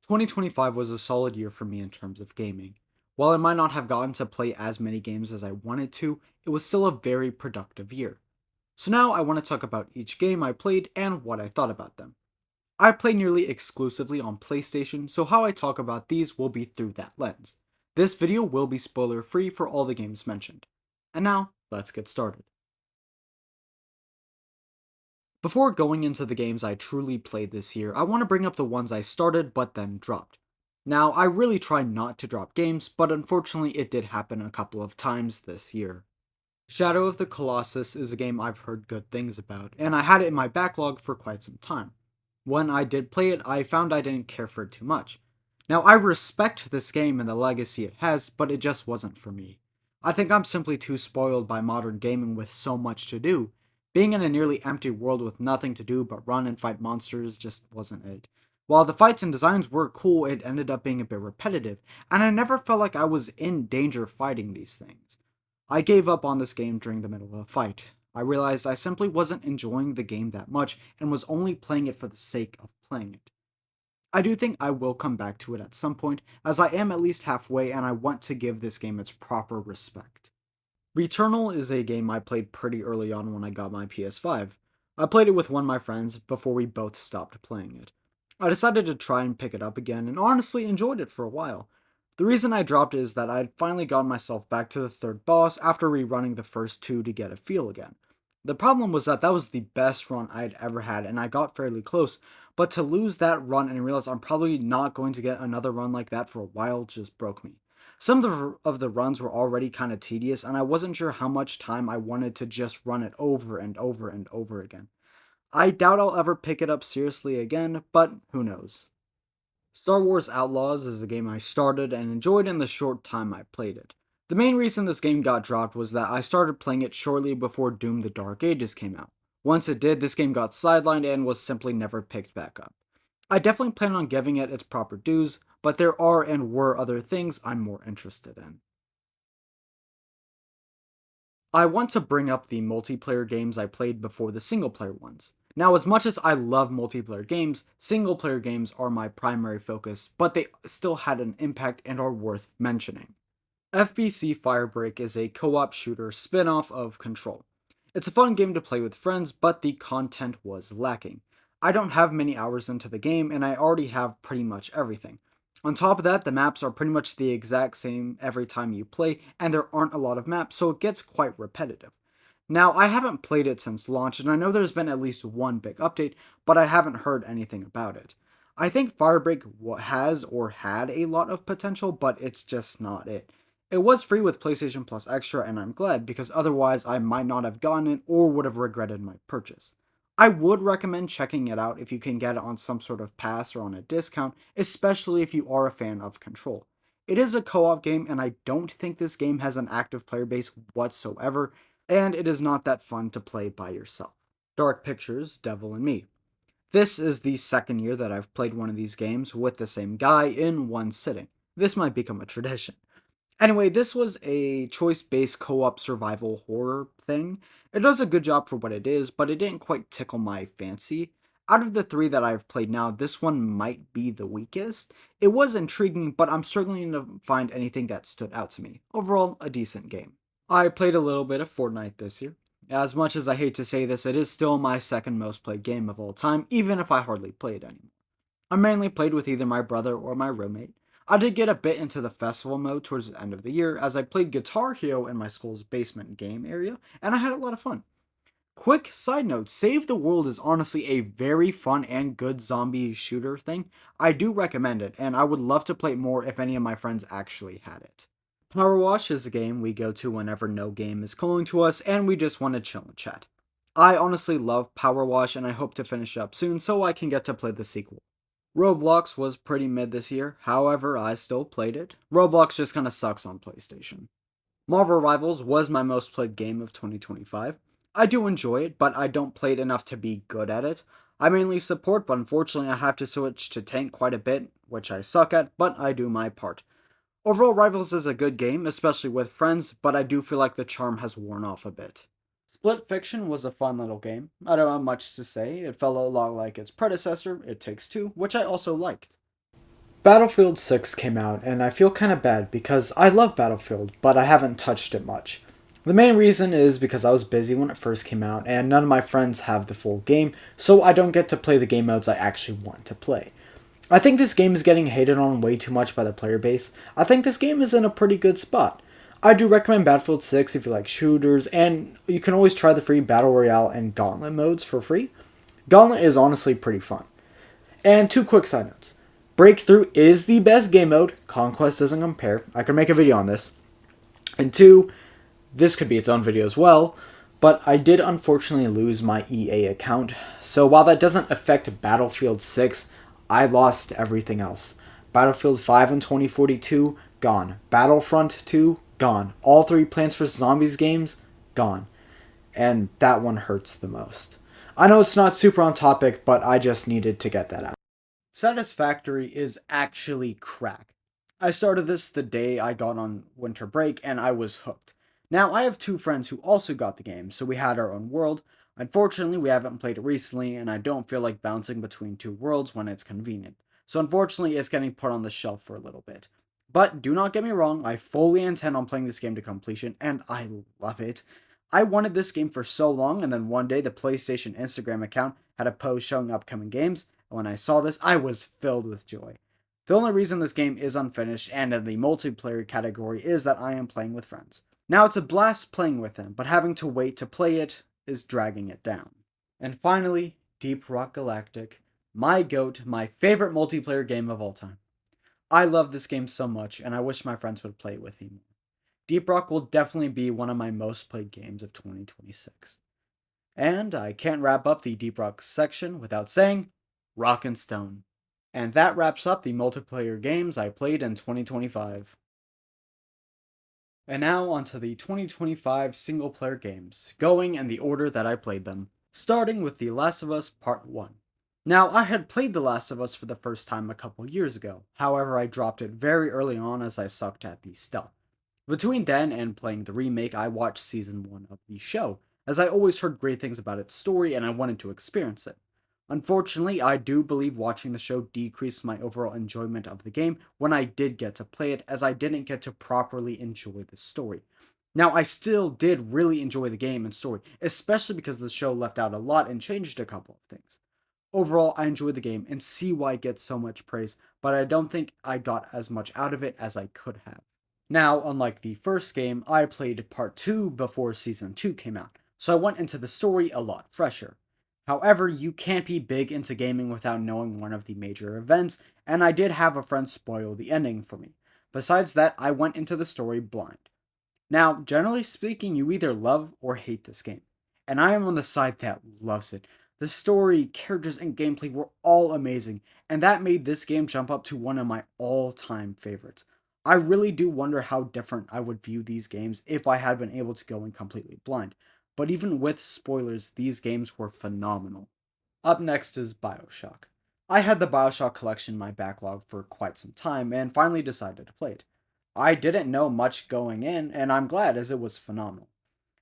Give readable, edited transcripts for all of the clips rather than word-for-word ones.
2025 was a solid year for me in terms of gaming. While I might not have gotten to play as many games as I wanted to, it was still a very productive year. So now I want to talk about each game I played and what I thought about them. I play nearly exclusively on PlayStation, so how I talk about these will be through that lens. This video will be spoiler free for all the games mentioned. And now, let's get started. Before going into the games I truly played this year, I want to bring up the ones I started but then dropped. Now, I really try not to drop games, but unfortunately it did happen a couple of times this year. Shadow of the Colossus is a game I've heard good things about, and I had it in my backlog for quite some time. When I did play it, I found I didn't care for it too much. Now, I respect this game and the legacy it has, but it just wasn't for me. I think I'm simply too spoiled by modern gaming with so much to do. Being in a nearly empty world with nothing to do but run and fight monsters just wasn't it. While the fights and designs were cool, it ended up being a bit repetitive, and I never felt like I was in danger fighting these things. I gave up on this game during the middle of a fight. I realized I simply wasn't enjoying the game that much and was only playing it for the sake of playing it. I do think I will come back to it at some point, as I am at least halfway and I want to give this game its proper respect. Returnal is a game I played pretty early on when I got my PS5. I played it with one of my friends before we both stopped playing it. I decided to try and pick it up again and honestly enjoyed it for a while. The reason I dropped it is that I'd finally gotten myself back to the third boss after rerunning the first two to get a feel again. The problem was that was the best run I'd ever had and I got fairly close, but to lose that run and realize I'm probably not going to get another run like that for a while just broke me. Some of the runs were already kind of tedious, and I wasn't sure how much time I wanted to just run it over and over and over again. I doubt I'll ever pick it up seriously again, but who knows. Star Wars Outlaws is a game I started and enjoyed in the short time I played it. The main reason this game got dropped was that I started playing it shortly before Doom the Dark Ages came out. Once it did, this game got sidelined and was simply never picked back up. I definitely plan on giving it its proper dues, but there are and were other things I'm more interested in. I want to bring up the multiplayer games I played before the single player ones. Now, as much as I love multiplayer games, single player games are my primary focus, but they still had an impact and are worth mentioning. FBC Firebreak is a co op shooter spin off of Control. It's a fun game to play with friends, but the content was lacking. I don't have many hours into the game, and I already have pretty much everything. On top of that, the maps are pretty much the exact same every time you play, and there aren't a lot of maps, so it gets quite repetitive. Now, I haven't played it since launch, and I know there's been at least one big update, but I haven't heard anything about it. I think Firebreak has or had a lot of potential, but it's just not it. It was free with PlayStation Plus Extra, and I'm glad because otherwise I might not have gotten it or would have regretted my purchase. I would recommend checking it out if you can get it on some sort of pass or on a discount, especially if you are a fan of Control. It is a co op game, and I don't think this game has an active player base whatsoever, and it is not that fun to play by yourself. Dark Pictures, Devil and Me. This is the second year that I've played one of these games with the same guy in one sitting. This might become a tradition. Anyway, this was a choice-based co-op survival horror thing. It does a good job for what it is, but it didn't quite tickle my fancy. Out of the three that I've played now, this one might be the weakest. It was intriguing, but I'm struggling to find anything that stood out to me. Overall, a decent game. I played a little bit of Fortnite this year. As much as I hate to say this, it is still my second most played game of all time, even if I hardly play it anymore. I mainly played with either my brother or my roommate. I did get a bit into the festival mode towards the end of the year as I played Guitar Hero in my school's basement game area, and I had a lot of fun. Quick side note, Save the World is honestly a very fun and good zombie shooter thing. I do recommend it, and I would love to play it more if any of my friends actually had it. Powerwash is a game we go to whenever no game is calling to us and we just want to chill and chat. I honestly love Powerwash and I hope to finish up soon so I can get to play the sequel. Roblox was pretty mid this year, however, I still played it. Roblox just kinda sucks on PlayStation. Marvel Rivals was my most played game of 2025. I do enjoy it, but I don't play it enough to be good at it. I mainly support, but unfortunately I have to switch to tank quite a bit, which I suck at, but I do my part. Overall, Rivals is a good game, especially with friends, but I do feel like the charm has worn off a bit. Split Fiction was a fun little game. I don't have much to say. It felt a lot like its predecessor, It Takes Two, which I also liked. Battlefield 6 came out, and I feel kind of bad because I love Battlefield, but I haven't touched it much. The main reason is because I was busy when it first came out, and none of my friends have the full game, so I don't get to play the game modes I actually want to play. I think this game is getting hated on way too much by the player base. I think this game is in a pretty good spot. I do recommend Battlefield 6 if you like shooters, and you can always try the free Battle Royale and Gauntlet modes for free. Gauntlet is honestly pretty fun. And two quick side notes. Breakthrough is the best game mode. Conquest doesn't compare. I could make a video on this. And two, this could be its own video as well, but I did unfortunately lose my EA account. So while that doesn't affect Battlefield 6, I lost everything else. Battlefield 5 in 2042, gone. Battlefront 2, gone. All three Plants vs. Zombies games, gone. And that one hurts the most. I know it's not super on topic, but I just needed to get that out. Satisfactory is actually crack. I started this the day I got on winter break and I was hooked. Now, I have two friends who also got the game, so we had our own world. Unfortunately, we haven't played it recently, and I don't feel like bouncing between two worlds when it's convenient. So unfortunately, it's getting put on the shelf for a little bit. But do not get me wrong, I fully intend on playing this game to completion, and I love it. I wanted this game for so long, and then one day the PlayStation Instagram account had a post showing upcoming games, and when I saw this, I was filled with joy. The only reason this game is unfinished and in the multiplayer category is that I am playing with friends. Now it's a blast playing with them, but having to wait to play it is dragging it down. And finally, Deep Rock Galactic, my GOAT, my favorite multiplayer game of all time. I love this game so much, and I wish my friends would play it with me more. Deep Rock will definitely be one of my most played games of 2026. And I can't wrap up the Deep Rock section without saying, Rock and Stone. And that wraps up the multiplayer games I played in 2025. And now onto the 2025 single player games, going in the order that I played them, starting with The Last of Us Part 1. Now, I had played The Last of Us for the first time a couple years ago, however, I dropped it very early on as I sucked at the stealth. Between then and playing the remake, I watched season 1 of the show, as I always heard great things about its story and I wanted to experience it. Unfortunately, I do believe watching the show decreased my overall enjoyment of the game when I did get to play it, as I didn't get to properly enjoy the story. Now, I still did really enjoy the game and story, especially because the show left out a lot and changed a couple of things. Overall, I enjoyed the game and see why it gets so much praise, but I don't think I got as much out of it as I could have. Now, unlike the first game, I played Part 2 before Season 2 came out, so I went into the story a lot fresher. However, you can't be big into gaming without knowing one of the major events, and I did have a friend spoil the ending for me. Besides that, I went into the story blind. Now, generally speaking, you either love or hate this game, and I am on the side that loves it. The story, characters, and gameplay were all amazing, and that made this game jump up to one of my all-time favorites. I really do wonder how different I would view these games if I had been able to go in completely blind, but even with spoilers, these games were phenomenal. Up next is Bioshock. I had the Bioshock collection in my backlog for quite some time and finally decided to play it. I didn't know much going in, and I'm glad as it was phenomenal.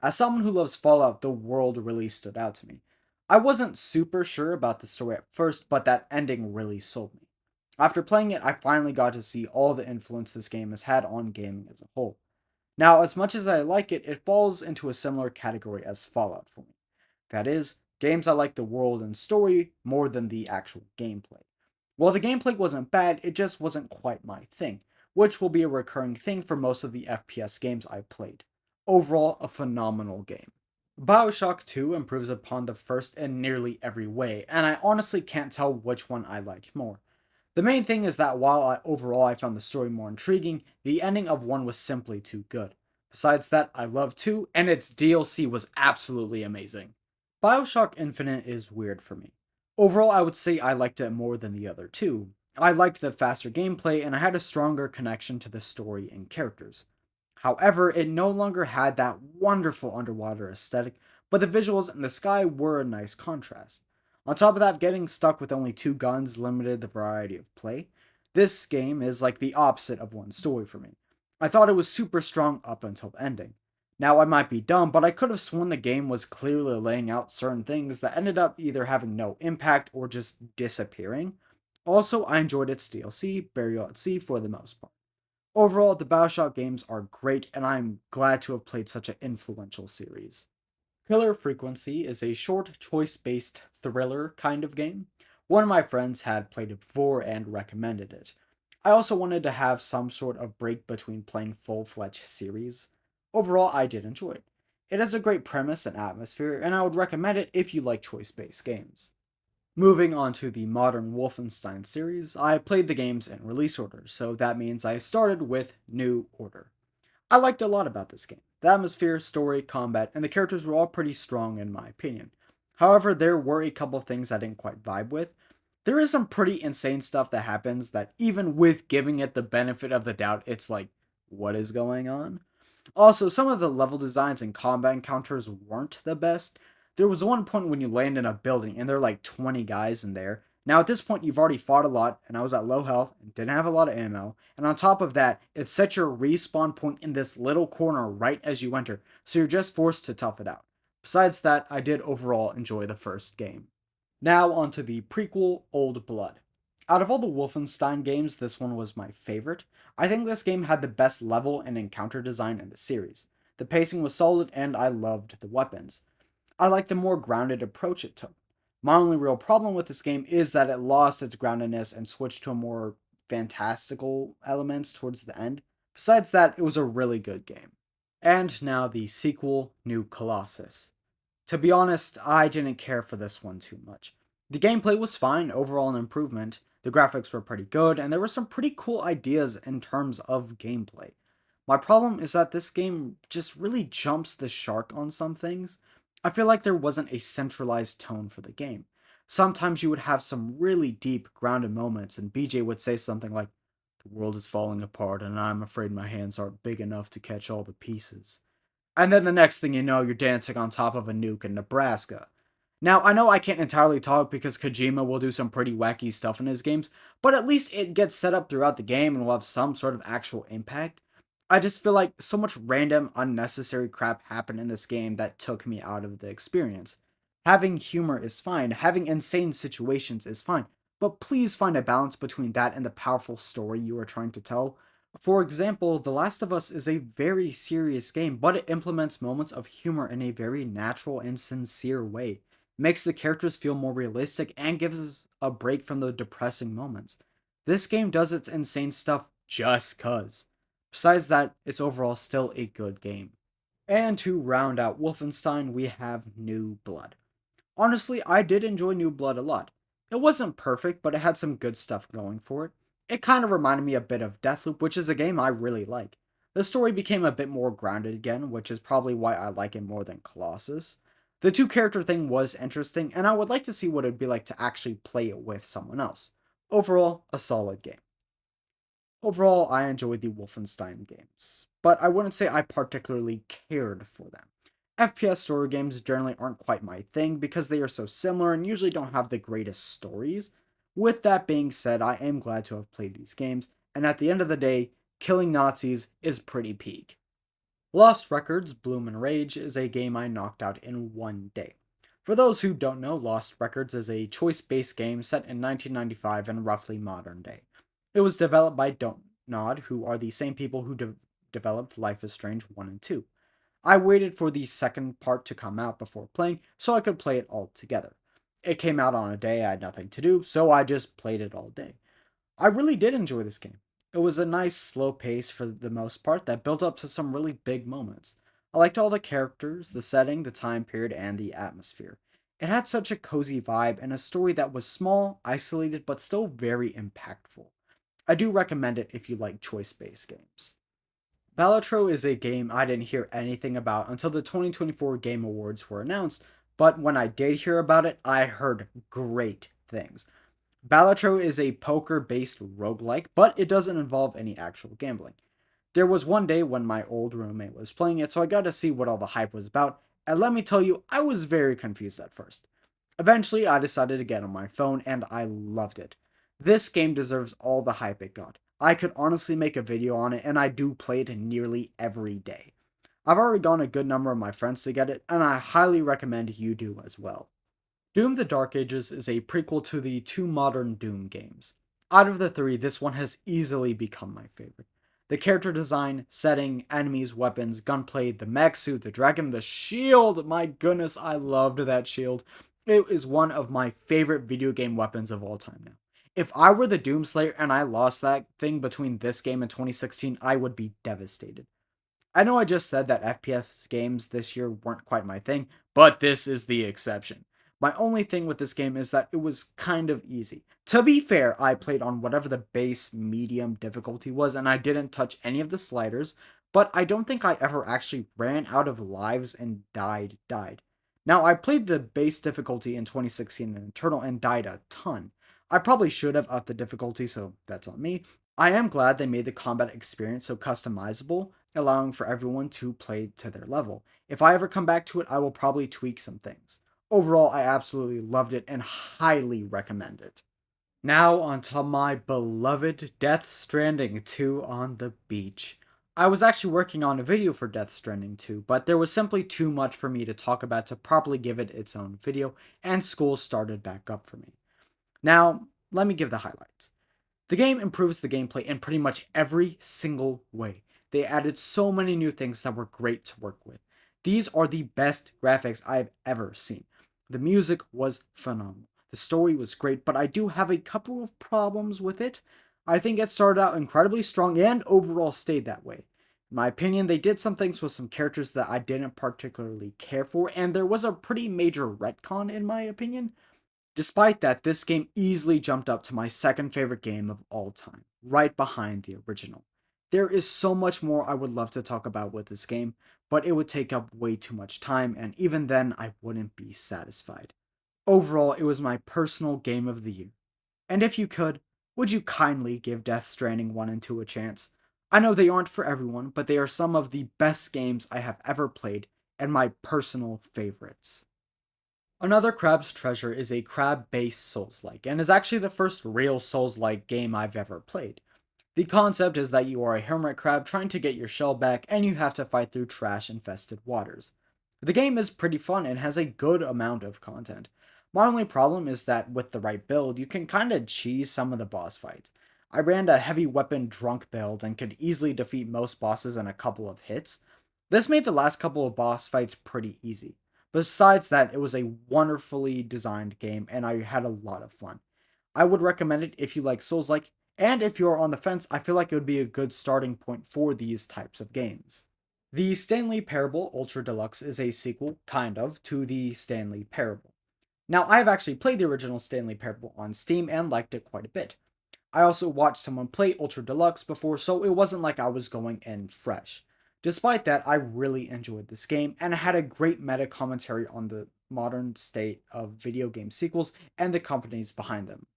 As someone who loves Fallout, the world really stood out to me. I wasn't super sure about the story at first, but that ending really sold me. After playing it, I finally got to see all the influence this game has had on gaming as a whole. Now, as much as I like it, it falls into a similar category as Fallout for me. That is, games I like the world and story more than the actual gameplay. While the gameplay wasn't bad, it just wasn't quite my thing, which will be a recurring thing for most of the FPS games I played. Overall, a phenomenal game. Bioshock 2 improves upon the first in nearly every way, and I honestly can't tell which one I like more. The main thing is that while overall I found the story more intriguing, the ending of 1 was simply too good. Besides that, I love 2, and its DLC was absolutely amazing. Bioshock Infinite is weird for me. Overall, I would say I liked it more than the other two. I liked the faster gameplay, and I had a stronger connection to the story and characters. However, it no longer had that wonderful underwater aesthetic, but the visuals in the sky were a nice contrast. On top of that, getting stuck with only two guns limited the variety of play. This game is like the opposite of one story for me. I thought it was super strong up until the ending. Now, I might be dumb, but I could have sworn the game was clearly laying out certain things that ended up either having no impact or just disappearing. Also, I enjoyed its DLC, Burial at Sea, for the most part. Overall, the Bioshock games are great, and I'm glad to have played such an influential series. Killer Frequency is a short, choice based thriller kind of game. One of my friends had played it before and recommended it. I also wanted to have some sort of break between playing full fledged series. Overall, I did enjoy it. It has a great premise and atmosphere, and I would recommend it if you like choice based games. Moving on to the modern Wolfenstein series, I played the games in release order, so that means I started with New Order. I liked a lot about this game. The atmosphere, story, combat, and the characters were all pretty strong in my opinion. However, there were a couple things I didn't quite vibe with. There is some pretty insane stuff that happens that even with giving it the benefit of the doubt, it's like, what is going on? Also, some of the level designs and combat encounters weren't the best. There was one point when you land in a building and there are like 20 guys in there. Now, at this point, you've already fought a lot, and I was at low health and didn't have a lot of ammo. And on top of that, it sets your respawn point in this little corner right as you enter, so you're just forced to tough it out. Besides that, I did overall enjoy the first game. Now, onto the prequel, Old Blood. Out of all the Wolfenstein games, this one was my favorite. I think this game had the best level and encounter design in the series. The pacing was solid, and I loved the weapons. I like the more grounded approach it took. My only real problem with this game is that it lost its groundedness and switched to a more fantastical elements towards the end. Besides that, it was a really good game. And now the sequel, New Colossus. To be honest, I didn't care for this one too much. The gameplay was fine, overall an improvement. The graphics were pretty good, and there were some pretty cool ideas in terms of gameplay. My problem is that this game just really jumps the shark on some things. I feel like there wasn't a centralized tone for the game. Sometimes you would have some really deep, grounded moments, and BJ would say something like, "The world is falling apart, and I'm afraid my hands aren't big enough to catch all the pieces." And then the next thing you know, you're dancing on top of a nuke in Nebraska. Now, I know I can't entirely talk because Kojima will do some pretty wacky stuff in his games, but at least it gets set up throughout the game and will have some sort of actual impact. I just feel like so much random, unnecessary crap happened in this game that took me out of the experience. Having humor is fine, having insane situations is fine, but please find a balance between that and the powerful story you are trying to tell. For example, The Last of Us is a very serious game, but it implements moments of humor in a very natural and sincere way. It makes the characters feel more realistic and gives us a break from the depressing moments. This game does its insane stuff just cuz. Besides that, it's overall still a good game. And to round out Wolfenstein, we have New Blood. Honestly, I did enjoy New Blood a lot. It wasn't perfect, but it had some good stuff going for it. It kind of reminded me a bit of Deathloop, which is a game I really like. The story became a bit more grounded again, which is probably why I like it more than Colossus. The two character thing was interesting, and I would like to see what it'd be like to actually play it with someone else. Overall, a solid game. Overall, I enjoyed the Wolfenstein games, but I wouldn't say I particularly cared for them. FPS story games generally aren't quite my thing because they are so similar and usually don't have the greatest stories. With that being said, I am glad to have played these games, and at the end of the day, killing Nazis is pretty peak. Lost Records Bloom and Rage is a game I knocked out in one day. For those who don't know, Lost Records is a choice based game set in 1995 and roughly modern day. It was developed by Don't Nod, who are the same people who developed Life is Strange 1 and 2. I waited for the second part to come out before playing so I could play it all together. It came out on a day I had nothing to do, so I just played it all day. I really did enjoy this game. It was a nice, slow pace for the most part that built up to some really big moments. I liked all the characters, the setting, the time period, and the atmosphere. It had such a cozy vibe and a story that was small, isolated, but still very impactful. I do recommend it if you like choice based games. Balatro is a game I didn't hear anything about until the 2024 Game Awards were announced, but when I did hear about it, I heard great things. Balatro is a poker based roguelike, but it doesn't involve any actual gambling. There was one day when my old roommate was playing it, so I got to see what all the hype was about, and let me tell you, I was very confused at first. Eventually, I decided to get on my phone, and I loved it. This game deserves all the hype it got. I could honestly make a video on it, and I do play it nearly every day. I've already gotten a good number of my friends to get it, and I highly recommend you do as well. Doom the Dark Ages is a prequel to the two modern Doom games. Out of the three, this one has easily become my favorite. The character design, setting, enemies, weapons, gunplay, the mech suit, the dragon, the shield. My goodness, I loved that shield. It is one of my favorite video game weapons of all time now. If I were the Doomslayer and I lost that thing between this game and 2016, I would be devastated. I know I just said that FPS games this year weren't quite my thing, but this is the exception. My only thing with this game is that it was kind of easy. To be fair, I played on whatever the base medium difficulty was and I didn't touch any of the sliders, but I don't think I ever actually ran out of lives and died. Now, I played the base difficulty in 2016 in Returnal and died a ton. I probably should have upped the difficulty, so that's on me. I am glad they made the combat experience so customizable, allowing for everyone to play to their level. If I ever come back to it, I will probably tweak some things. Overall, I absolutely loved it and highly recommend it. Now, on to my beloved Death Stranding 2 on the beach. I was actually working on a video for Death Stranding 2, but there was simply too much for me to talk about to properly give it its own video, and school started back up for me. Now, let me give the highlights. The game improves the gameplay in pretty much every single way. They added so many new things that were great to work with. These are the best graphics I've ever seen. The music was phenomenal. The story was great, but I do have a couple of problems with it. I think it started out incredibly strong and overall stayed that way. In my opinion, they did some things with some characters that I didn't particularly care for, and there was a pretty major retcon in my opinion. Despite that, this game easily jumped up to my second favorite game of all time, right behind the original. There is so much more I would love to talk about with this game, but it would take up way too much time, and even then, I wouldn't be satisfied. Overall, it was my personal game of the year. And if you could, would you kindly give Death Stranding 1 and 2 a chance? I know they aren't for everyone, but they are some of the best games I have ever played, and my personal favorites. Another Crab's Treasure is a crab-based Souls-like, and is actually the first real Souls-like game I've ever played. The concept is that you are a hermit crab trying to get your shell back, and you have to fight through trash-infested waters. The game is pretty fun and has a good amount of content. My only problem is that with the right build, you can kinda cheese some of the boss fights. I ran a heavy weapon drunk build and could easily defeat most bosses in a couple of hits. This made the last couple of boss fights pretty easy. Besides that, it was a wonderfully designed game and I had a lot of fun. I would recommend it if you like Souls-like, and if you're on the fence, I feel like it would be a good starting point for these types of games. The Stanley Parable Ultra Deluxe is a sequel, kind of, to the Stanley Parable. Now, I've actually played the original Stanley Parable on Steam and liked it quite a bit. I also watched someone play Ultra Deluxe before, so it wasn't like I was going in fresh. Despite that, I really enjoyed this game, and it had a great meta commentary on the modern state of video game sequels and the companies behind them.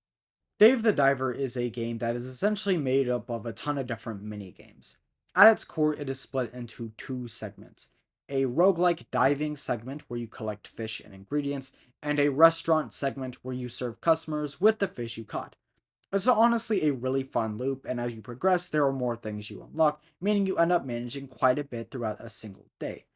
Dave the Diver is a game that is essentially made up of a ton of different mini games. At its core, it is split into two segments: a roguelike diving segment where you collect fish and ingredients, and a restaurant segment where you serve customers with the fish you caught. It's honestly a really fun loop, and as you progress, there are more things you unlock, meaning you end up managing quite a bit throughout a single day.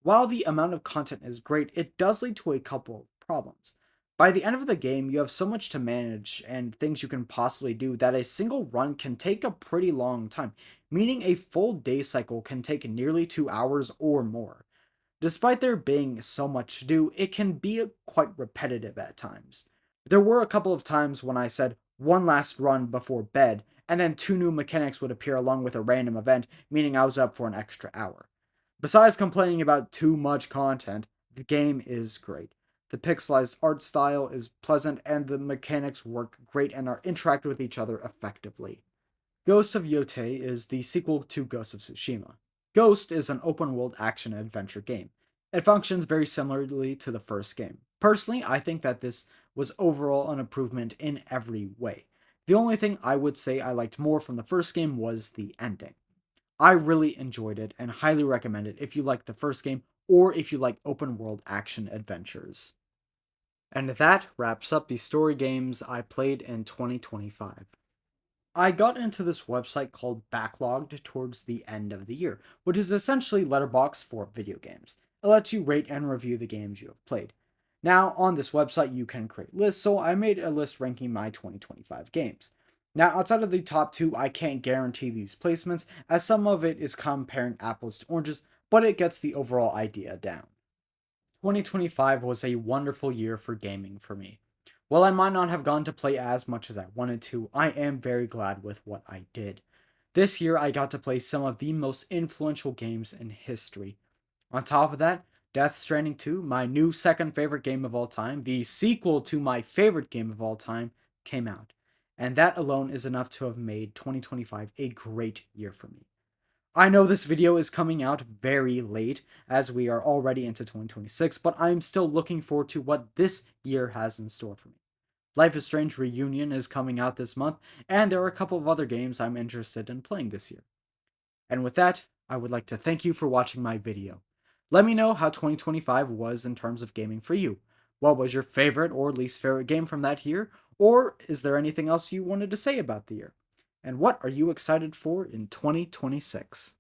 While the amount of content is great, it does lead to a couple of problems. By the end of the game, you have so much to manage and things you can possibly do that a single run can take a pretty long time, meaning a full day cycle can take nearly 2 hours or more. Despite there being so much to do, it can be quite repetitive at times. There were a couple of times when I said one last run before bed, and then two new mechanics would appear along with a random event, meaning I was up for an extra hour. Besides complaining about too much content, the game is great. The pixelized art style is pleasant, and the mechanics work great and are interacted with each other effectively. Ghost of Yotei is the sequel to Ghost of Tsushima. Ghost is an open world action adventure game. It functions very similarly to the first game. Personally, I think that this was overall an improvement in every way. The only thing I would say I liked more from the first game was the ending. I really enjoyed it and highly recommend it if you like the first game or if you like open world action adventures. And that wraps up the story games I played in 2025. I got into this website called Backlogged towards the end of the year, which is essentially Letterboxd for video games. It lets you rate and review the games you have played. Now, on this website, you can create lists, so I made a list ranking my 2025 games. Now, outside of the top two, I can't guarantee these placements, as some of it is comparing apples to oranges, but it gets the overall idea down. 2025 was a wonderful year for gaming for me. While I might not have gone to play as much as I wanted to, I am very glad with what I did. This year, I got to play some of the most influential games in history. On top of that, Death Stranding 2, my new second favorite game of all time, the sequel to my favorite game of all time, came out. And that alone is enough to have made 2025 a great year for me. I know this video is coming out very late as we are already into 2026, but I'm still looking forward to what this year has in store for me. Life is Strange Reunion is coming out this month, and there are a couple of other games I'm interested in playing this year. And with that, I would like to thank you for watching my video. Let me know how 2025 was in terms of gaming for you. What was your favorite or least favorite game from that year? Or is there anything else you wanted to say about the year? And what are you excited for in 2026?